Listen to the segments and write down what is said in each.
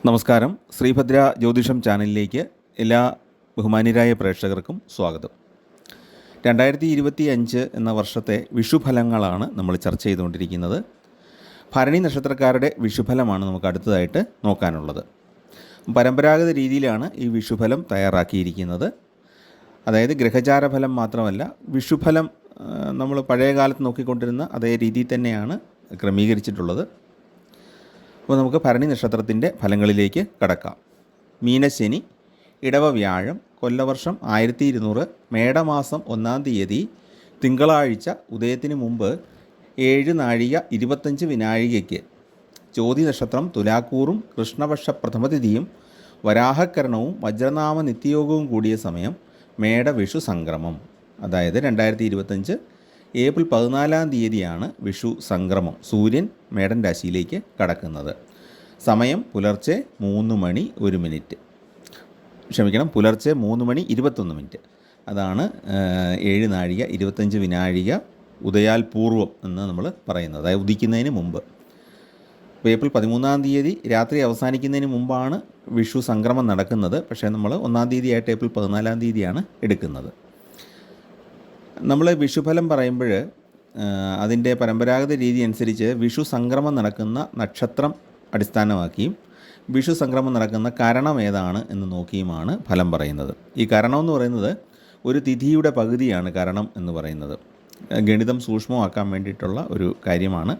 നമസ്കാരം. ശ്രീഭദ്ര ജ്യോതിഷം ചാനലിലേക്ക് എല്ലാ ബഹുമാന്യരായ പ്രേക്ഷകർക്കും സ്വാഗതം. 2025 എന്ന വർഷത്തെ വിഷുഫലങ്ങളാണ് നമ്മൾ ചർച്ച ചെയ്തുകൊണ്ടിരിക്കുന്നത്. ഭരണി നക്ഷത്രക്കാരുടെ വിഷുഫലമാണ് നമുക്ക് അടുത്തതായിട്ട് നോക്കാനുള്ളത്. പരമ്പരാഗത രീതിയിലാണ് ഈ വിഷുഫലം തയ്യാറാക്കിയിരിക്കുന്നത്. അതായത് ഗ്രഹചാരഫലം മാത്രമല്ല, വിഷുഫലം നമ്മൾ പഴയ കാലത്ത് നോക്കിക്കൊണ്ടിരുന്ന അതേ രീതിയിൽ തന്നെയാണ് ക്രമീകരിച്ചിട്ടുള്ളത്. അപ്പോൾ നമുക്ക് ഭരണി നക്ഷത്രത്തിൻ്റെ ഫലങ്ങളിലേക്ക് കടക്കാം. മീനശനി, ഇടവ വ്യാഴം, കൊല്ലവർഷം 1200, മേടമാസം 1-ാം തീയതി തിങ്കളാഴ്ച ഉദയത്തിന് മുമ്പ് 7:25 ചോതി നക്ഷത്രം തുലാക്കൂറും കൃഷ്ണപക്ഷ പ്രഥമതിഥിയും വരാഹക്കരണവും വജ്രനാമ നിത്യയോഗവും കൂടിയ സമയം മേടവിഷു സംക്രമം. അതായത് 2025 ഏപ്രിൽ 14-ാം തീയതിയാണ് വിഷു സംക്രമം. സൂര്യൻ മേടൻ രാശിയിലേക്ക് കടക്കുന്നത്. സമയം പുലർച്ചെ 3:01. പുലർച്ചെ 3:21. അതാണ് 7:25 ഉദയാൽ പൂർവ്വം എന്ന് നമ്മൾ പറയുന്നത്, അതായത് ഉദിക്കുന്നതിന് മുമ്പ്. അപ്പോൾ ഏപ്രിൽ 13-ാം തീയതി രാത്രി അവസാനിക്കുന്നതിന് മുമ്പാണ് വിഷു സംക്രമം നടക്കുന്നത്. പക്ഷേ നമ്മൾ 1-ാം തീയതിയായിട്ട് ഏപ്രിൽ 14-ാം തീയതിയാണ് എടുക്കുന്നത്. നമ്മൾ വിഷുഫലം പറയുമ്പോൾ അതിൻ്റെ പരമ്പരാഗത രീതി അനുസരിച്ച് വിഷു സംക്രമം നടക്കുന്ന നക്ഷത്രം അടിസ്ഥാനമാക്കിയും വിഷു സംക്രമം നടക്കുന്ന കരണം ഏതാണ് എന്ന് നോക്കിയുമാണ് ഫലം പറയുന്നത്. ഈ കരണം എന്ന് പറയുന്നത് ഒരു തിഥിയുടെ പകുതിയാണ് കരണം എന്ന് പറയുന്നത്. ഗണിതം സൂക്ഷ്മമാക്കാൻ വേണ്ടിയിട്ടുള്ള ഒരു കാര്യമാണ്.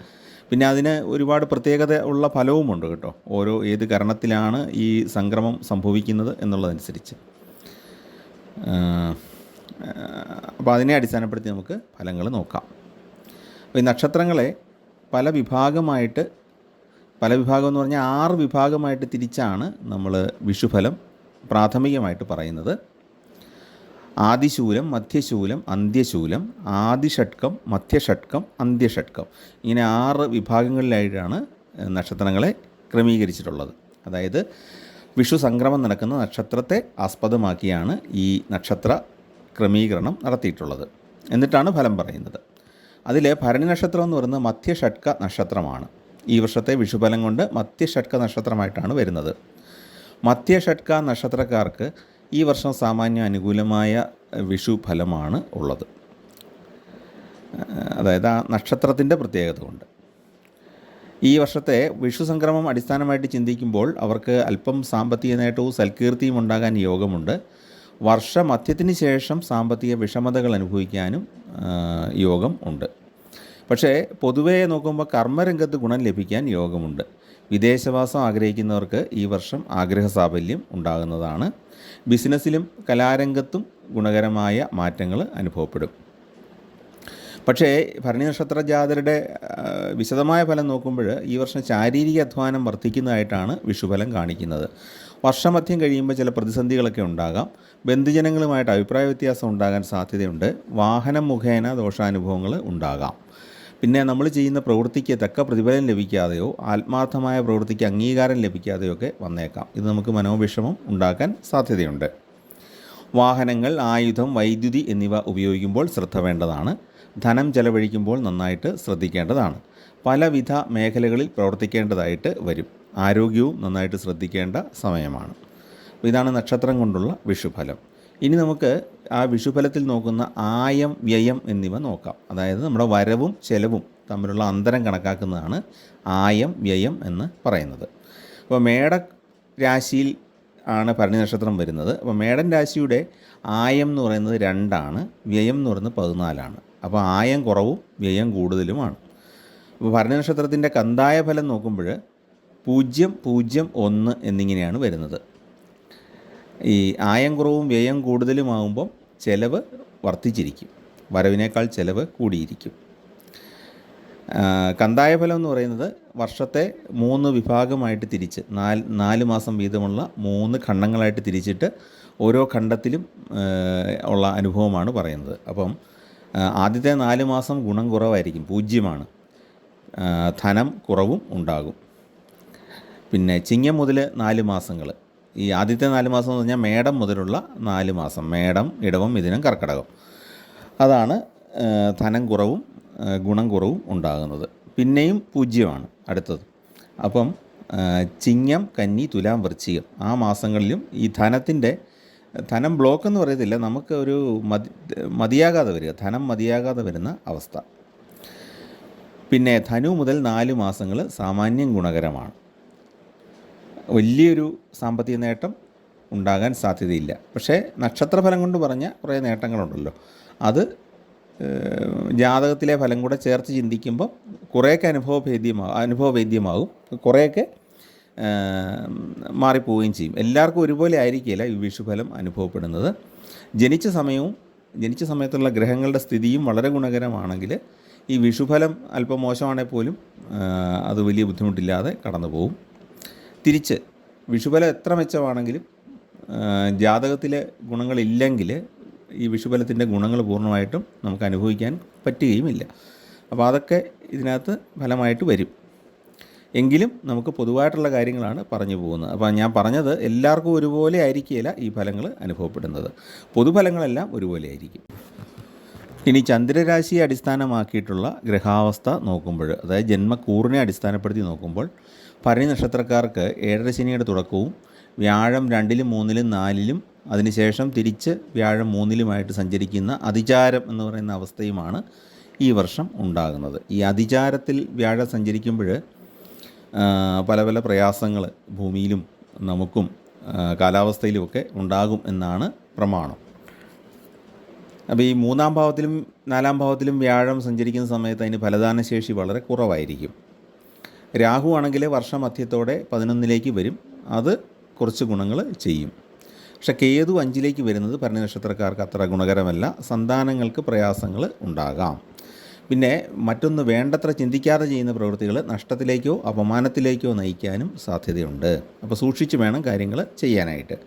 പിന്നെ അതിന് ഒരുപാട് പ്രത്യേകത ഉള്ള ഫലവുമുണ്ട് കേട്ടോ, ഏത് കരണത്തിലാണ് ഈ സംക്രമം സംഭവിക്കുന്നത് എന്നുള്ളതനുസരിച്ച്. അപ്പോൾ അതിനെ അടിസ്ഥാനപ്പെടുത്തി നമുക്ക് ഫലങ്ങൾ നോക്കാം. അപ്പോൾ ഈ നക്ഷത്രങ്ങളെ പല വിഭാഗം എന്ന് പറഞ്ഞാൽ 6 വിഭാഗമായിട്ട് തിരിച്ചാണ് നമ്മൾ വിഷുഫലം പ്രാഥമികമായിട്ട് പറയുന്നത്. ആദിശൂലം, മധ്യശൂലം, അന്ത്യശൂലം, ആദിഷട്കം, മധ്യഷട്കം, അന്ത്യഷട്കം. ഇങ്ങനെ 6 വിഭാഗങ്ങളിലായിട്ടാണ് നക്ഷത്രങ്ങളെ ക്രമീകരിച്ചിട്ടുള്ളത്. അതായത് വിഷു സംക്രമം നടക്കുന്ന നക്ഷത്രത്തെ ആസ്പദമാക്കിയാണ് ഈ നക്ഷത്ര ക്രമീകരണം നടത്തിയിട്ടുള്ളത്. എന്നിട്ടാണ് ഫലം പറയുന്നത്. അതിൽ ഭരണി നക്ഷത്രം എന്ന് പറയുന്നത് മധ്യഷട്ക നക്ഷത്രമാണ്. ഈ വർഷത്തെ വിഷുഫലം കൊണ്ട് മധ്യഷട്ക നക്ഷത്രമായിട്ടാണ് വരുന്നത്. മധ്യഷട്ക നക്ഷത്രക്കാർക്ക് ഈ വർഷം സാമാന്യം അനുകൂലമായ വിഷുഫലമാണ് ഉള്ളത്. അതായത് ആ നക്ഷത്രത്തിൻ്റെ പ്രത്യേകത കൊണ്ട് ഈ വർഷത്തെ വിഷു സംക്രമം അടിസ്ഥാനമായിട്ട് ചിന്തിക്കുമ്പോൾ അവർക്ക് അല്പം സാമ്പത്തിക നേട്ടവും സൽകീർത്തിയും ഉണ്ടാകാൻ യോഗമുണ്ട്. വർഷമധ്യത്തിന് ശേഷം സാമ്പത്തിക വിഷമതകൾ അനുഭവിക്കാനും യോഗം ഉണ്ട്. പക്ഷേ പൊതുവേ നോക്കുമ്പോൾ കർമ്മരംഗത്ത് ഗുണം ലഭിക്കാൻ യോഗമുണ്ട്. വിദേശവാസം ആഗ്രഹിക്കുന്നവർക്ക് ഈ വർഷം ആഗ്രഹസാഫല്യം ഉണ്ടാകുന്നതാണ്. ബിസിനസ്സിലും കലാരംഗത്തും ഗുണകരമായ മാറ്റങ്ങൾ അനുഭവപ്പെടും. പക്ഷേ ഭരണി നക്ഷത്ര ജാതരുടെ വിശദമായ ഫലം നോക്കുമ്പോൾ ഈ വർഷം ശാരീരിക അധ്വാനം വർദ്ധിക്കുന്നതായിട്ടാണ് വിഷുഫലം കാണിക്കുന്നത്. വർഷമധ്യം കഴിയുമ്പോൾ ചില പ്രതിസന്ധികളൊക്കെ ഉണ്ടാകാം. ബന്ധുജനങ്ങളുമായിട്ട് അഭിപ്രായ വ്യത്യാസം ഉണ്ടാകാൻ സാധ്യതയുണ്ട്. വാഹനം മുഖേന ദോഷാനുഭവങ്ങൾ ഉണ്ടാകാം. പിന്നെ നമ്മൾ ചെയ്യുന്ന പ്രവൃത്തിക്ക് തക്ക പ്രതിഫലം ലഭിക്കാതെയോ ആത്മാർത്ഥമായ പ്രവൃത്തിക്ക് അംഗീകാരം ലഭിക്കാതെയോ ഒക്കെ വന്നേക്കാം. ഇത് നമുക്ക് മനോവിഷമം ഉണ്ടാക്കാൻ സാധ്യതയുണ്ട്. വാഹനങ്ങൾ, ആയുധം, വൈദ്യുതി എന്നിവ ഉപയോഗിക്കുമ്പോൾ ശ്രദ്ധ വേണ്ടതാണ്. ധനം ചെലവഴിക്കുമ്പോൾ നന്നായിട്ട് ശ്രദ്ധിക്കേണ്ടതാണ്. പലവിധ മേഖലകളിൽ പ്രവർത്തിക്കേണ്ടതായിട്ട് വരും. ആരോഗ്യവും നന്നായിട്ട് ശ്രദ്ധിക്കേണ്ട സമയമാണ്. ഇതാണ് നക്ഷത്രം കൊണ്ടുള്ള വിഷുഫലം. ഇനി നമുക്ക് ആ വിഷുഫലത്തിൽ നോക്കുന്ന ആയം, വ്യയം എന്നിവ നോക്കാം. അതായത് നമ്മുടെ വരവും ചെലവും തമ്മിലുള്ള അന്തരം കണക്കാക്കുന്നതാണ് ആയം, വ്യയം എന്ന് പറയുന്നത്. അപ്പോൾ മേട രാശിയിൽ ആണ് ഭരണി നക്ഷത്രം വരുന്നത്. അപ്പോൾ മേടൻ രാശിയുടെ ആയം എന്ന് പറയുന്നത് 2, വ്യയം എന്ന് പറയുന്നത് 14. അപ്പോൾ ആയം കുറവും വ്യയം കൂടുതലുമാണ്. അപ്പോൾ ഭരണി നക്ഷത്രത്തിൻ്റെ കന്തായ ഫലം നോക്കുമ്പോൾ 0, 0, 1 എന്നിങ്ങനെയാണ് വരുന്നത്. ഈ ആയം കുറവും വ്യയം കൂടുതലുമാകുമ്പം ചിലവ് വർദ്ധിച്ചിരിക്കും, വരവിനേക്കാൾ ചിലവ് കൂടിയിരിക്കും. കന്തായ ഫലം എന്ന് പറയുന്നത് വർഷത്തെ 3 വിഭാഗമായിട്ട് തിരിച്ച് 4 മാസം വീതമുള്ള 3 ഖണ്ഡങ്ങളായിട്ട് തിരിച്ചിട്ട് ഓരോ ഖണ്ഡത്തിലും ഉള്ള അനുഭവമാണ് പറയുന്നത്. അപ്പം ആദ്യത്തെ 4 മാസം ഗുണം കുറവായിരിക്കും, 0. ധനം കുറവും ഉണ്ടാകും. പിന്നെ ചിങ്ങം മുതൽ 4 മാസങ്ങൾ, ഈ ആദ്യത്തെ 4 മാസം എന്ന് പറഞ്ഞാൽ മേടം മുതലുള്ള 4 മാസം, മേടം, ഇടവം, മിഥുനം, കർക്കിടകം, അതാണ് ധനം കുറവും ഗുണം കുറവും ഉണ്ടാകുന്നത്. പിന്നെയും 0 അടുത്തത്. അപ്പം ചിങ്ങം, കന്നി, തുലാം, വൃശ്ചികം ആ മാസങ്ങളിലും ഈ ധനം ബ്ലോക്ക് എന്ന് പറയത്തില്ല, നമുക്ക് ഒരു മതിയാകാതെ വരിക, ധനം മതിയാകാതെ വരുന്ന അവസ്ഥ. പിന്നെ ധനു മുതൽ 4 മാസങ്ങൾ സാമാന്യം ഗുണകരമാണ്. വലിയൊരു സാമ്പത്തിക നേട്ടം ഉണ്ടാകാൻ സാധ്യതയില്ല. പക്ഷേ നക്ഷത്രഫലം കൊണ്ട് പറഞ്ഞ കുറേ നേട്ടങ്ങളുണ്ടല്ലോ, അത് ജാതകത്തിലെ ഫലം കൂടെ ചേർത്ത് ചിന്തിക്കുമ്പോൾ കുറേയൊക്കെ അനുഭവവേദ്യമാകും, കുറേയൊക്കെ മാറിപ്പോവുകയും ചെയ്യും. എല്ലാവർക്കും ഒരുപോലെ ആയിരിക്കില്ല ഈ വിഷുഫലം അനുഭവപ്പെടുന്നത്. ജനിച്ച സമയത്തുള്ള ഗ്രഹങ്ങളുടെ സ്ഥിതിയും വളരെ ഗുണകരമാണെങ്കിൽ ഈ വിഷുഫലം അല്പം മോശമാണെങ്കിൽ പോലും അത് വലിയ ബുദ്ധിമുട്ടില്ലാതെ കടന്നു പോകും. തിരിച്ച് വിഷുഫലം എത്ര മെച്ചമാണെങ്കിലും ജാതകത്തിലെ ഗുണങ്ങളില്ലെങ്കിൽ ഈ വിഷുഫലത്തിൻ്റെ ഗുണങ്ങൾ പൂർണ്ണമായിട്ടും നമുക്ക് അനുഭവിക്കാൻ പറ്റുകയുമില്ല. അപ്പോൾ അതൊക്കെ ഇതിനകത്ത് ഫലമായിട്ട് വരും. എങ്കിലും നമുക്ക് പൊതുവായിട്ടുള്ള കാര്യങ്ങളാണ് പറഞ്ഞു പോകുന്നത്. അപ്പോൾ ഞാൻ പറഞ്ഞത് എല്ലാവർക്കും ഒരുപോലെ ആയിരിക്കില്ല ഈ ഫലങ്ങൾ അനുഭവപ്പെടുന്നത്, പൊതുഫലങ്ങളെല്ലാം ഒരുപോലെ ആയിരിക്കും. ഇനി ചന്ദ്രരാശിയെ അടിസ്ഥാനമാക്കിയിട്ടുള്ള ഗ്രഹാവസ്ഥ നോക്കുമ്പോൾ, അതായത് ജന്മക്കൂറിനെ അടിസ്ഥാനപ്പെടുത്തി നോക്കുമ്പോൾ, ഭരണി നക്ഷത്രക്കാർക്ക് 7.5 ശനിയുടെ തുടക്കവും വ്യാഴം 2-ലും 3-ലും 4-ലും അതിനുശേഷം തിരിച്ച് വ്യാഴം 3-ലുമായിട്ട് സഞ്ചരിക്കുന്ന അതിചാരം എന്ന് പറയുന്ന അവസ്ഥയുമാണ് ഈ വർഷം ഉണ്ടാകുന്നത്. ഈ അതിചാരത്തിൽ വ്യാഴം സഞ്ചരിക്കുമ്പോൾ പല പല പ്രയാസങ്ങൾ ഭൂമിയിലും നമുക്കും കാലാവസ്ഥയിലുമൊക്കെ ഉണ്ടാകും എന്നാണ് പ്രമാണം. അപ്പോൾ ഈ 3-ാം ഭാവത്തിലും 4-ാം ഭാവത്തിലും വ്യാഴം സഞ്ചരിക്കുന്ന സമയത്ത് അതിന് ഫലദാനശേഷി വളരെ കുറവായിരിക്കും. രാഹു ആണെങ്കിൽ വർഷമധ്യത്തോടെ 11-ലേക്ക് വരും, അത് കുറച്ച് ഗുണങ്ങൾ ചെയ്യും. പക്ഷേ കേതു 5-ലേക്ക് വരുന്നത് ഭരണി നക്ഷത്രക്കാർക്ക് അത്ര ഗുണകരമല്ല, സന്താനങ്ങൾക്ക് പ്രയാസങ്ങൾ ഉണ്ടാകാം. പിന്നെ മറ്റൊന്ന്, വേണ്ടത്ര ചിന്തിക്കാതെ ചെയ്യുന്ന പ്രവൃത്തികൾ നഷ്ടത്തിലേക്കോ അപമാനത്തിലേക്കോ നയിക്കാനും സാധ്യതയുണ്ട്. അപ്പോൾ സൂക്ഷിച്ച് വേണം കാര്യങ്ങൾ ചെയ്യാനായിട്ട്.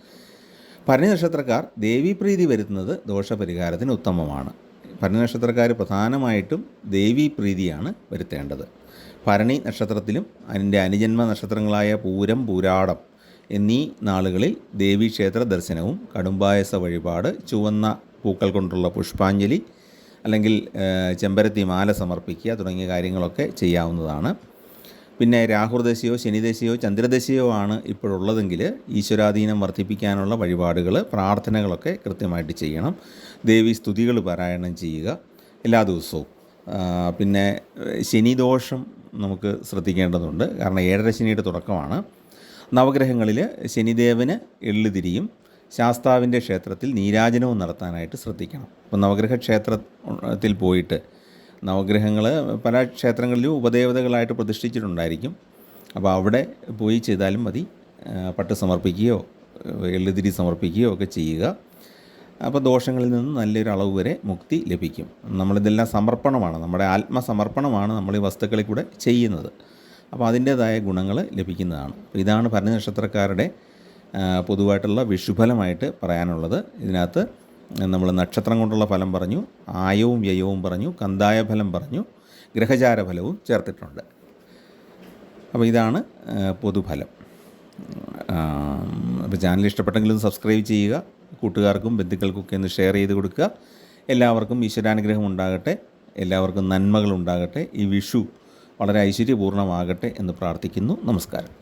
ഭരണി നക്ഷത്രക്കാർ ദേവീപ്രീതി വരുത്തുന്നത് ദോഷപരിഹാരത്തിന് ഉത്തമമാണ്. ഭരണി നക്ഷത്രക്കാർ പ്രധാനമായിട്ടും ദേവീപ്രീതിയാണ് വരുത്തേണ്ടത്. ഭരണി നക്ഷത്രത്തിലും അതിൻ്റെ അനുജന്മ നക്ഷത്രങ്ങളായ പൂരം, പൂരാടം എന്നീ നാളുകളിൽ ദേവീക്ഷേത്ര ദർശനവും കടുംബായസ വഴിപാട്, ചുവന്ന പൂക്കൾ കൊണ്ടുള്ള പുഷ്പാഞ്ജലി അല്ലെങ്കിൽ ചെമ്പരത്തി മാല സമർപ്പിക്കുക തുടങ്ങിയ കാര്യങ്ങളൊക്കെ ചെയ്യാവുന്നതാണ്. പിന്നെ രാഹുർദശയോ ശനിദശയോ ചന്ദ്രദശയോ ആണ് ഇപ്പോഴുള്ളതെങ്കിൽ ഈശ്വരാധീനം വർദ്ധിപ്പിക്കാനുള്ള വഴിപാടുകൾ, പ്രാർത്ഥനകളൊക്കെ കൃത്യമായിട്ട് ചെയ്യണം. ദേവീ സ്തുതികൾ പാരായണം ചെയ്യുക എല്ലാ ദിവസവും. പിന്നെ ശനിദോഷം നമുക്ക് ശ്രദ്ധിക്കേണ്ടതുണ്ട്, കാരണം 7.5 ശനിയുടെ തുടക്കമാണ്. നവഗ്രഹങ്ങളിൽ ശനിദേവന് എള്ളുതിരിയും ശാസ്താവിൻ്റെ ക്ഷേത്രത്തിൽ നീരാജനവും നടത്താനായിട്ട് ശ്രദ്ധിക്കണം. അപ്പോൾ നവഗ്രഹ ക്ഷേത്രത്തിൽ പോയിട്ട്, നവഗ്രഹങ്ങൾ പല ക്ഷേത്രങ്ങളിലും ഉപദേവതകളായിട്ട് പ്രതിഷ്ഠിച്ചിട്ടുണ്ടായിരിക്കും, അപ്പോൾ അവിടെ പോയി ചെയ്താലും മതി. പട്ട് സമർപ്പിക്കുകയോ എള്ളുതിരി സമർപ്പിക്കുകയോ ഒക്കെ ചെയ്യുക. അപ്പോൾ ദോഷങ്ങളിൽ നിന്ന് നല്ലൊരു അളവ് വരെ മുക്തി ലഭിക്കും. നമ്മളിതെല്ലാം സമർപ്പണമാണ്, നമ്മുടെ ആത്മസമർപ്പണമാണ് നമ്മൾ ഈ വസ്തുക്കളിൽ കൂടെ ചെയ്യുന്നത്. അപ്പോൾ അതിൻ്റേതായ ഗുണങ്ങൾ ലഭിക്കുന്നതാണ്. അപ്പോൾ ഇതാണ് ഭരണി നക്ഷത്രക്കാരുടെ പൊതുവായിട്ടുള്ള വിഷുഫലമായിട്ട് പറയാനുള്ളത്. ഇതിനകത്ത് നമ്മൾ നക്ഷത്രം കൊണ്ടുള്ള ഫലം പറഞ്ഞു, ആയവും വ്യയവും പറഞ്ഞു, കന്തായ ഫലം പറഞ്ഞു, ഗ്രഹചാര ഫലവും ചേർത്തിട്ടുണ്ട്. അപ്പോൾ ഇതാണ് പൊതുഫലം. അപ്പോൾ ചാനൽ ഇഷ്ടപ്പെട്ടെങ്കിൽ ഒന്ന് സബ്സ്ക്രൈബ് ചെയ്യുക, കൂട്ടുകാർക്കും ബന്ധുക്കൾക്കൊക്കെ ഒന്ന് ഷെയർ ചെയ്ത് കൊടുക്കുക. എല്ലാവർക്കും ഈശ്വരാനുഗ്രഹം ഉണ്ടാകട്ടെ, എല്ലാവർക്കും നന്മകൾ ഉണ്ടാകട്ടെ, ഈ വിഷു വളരെ ഐശ്വര്യപൂർണ്ണമാകട്ടെ എന്ന് പ്രാർത്ഥിക്കുന്നു. നമസ്കാരം.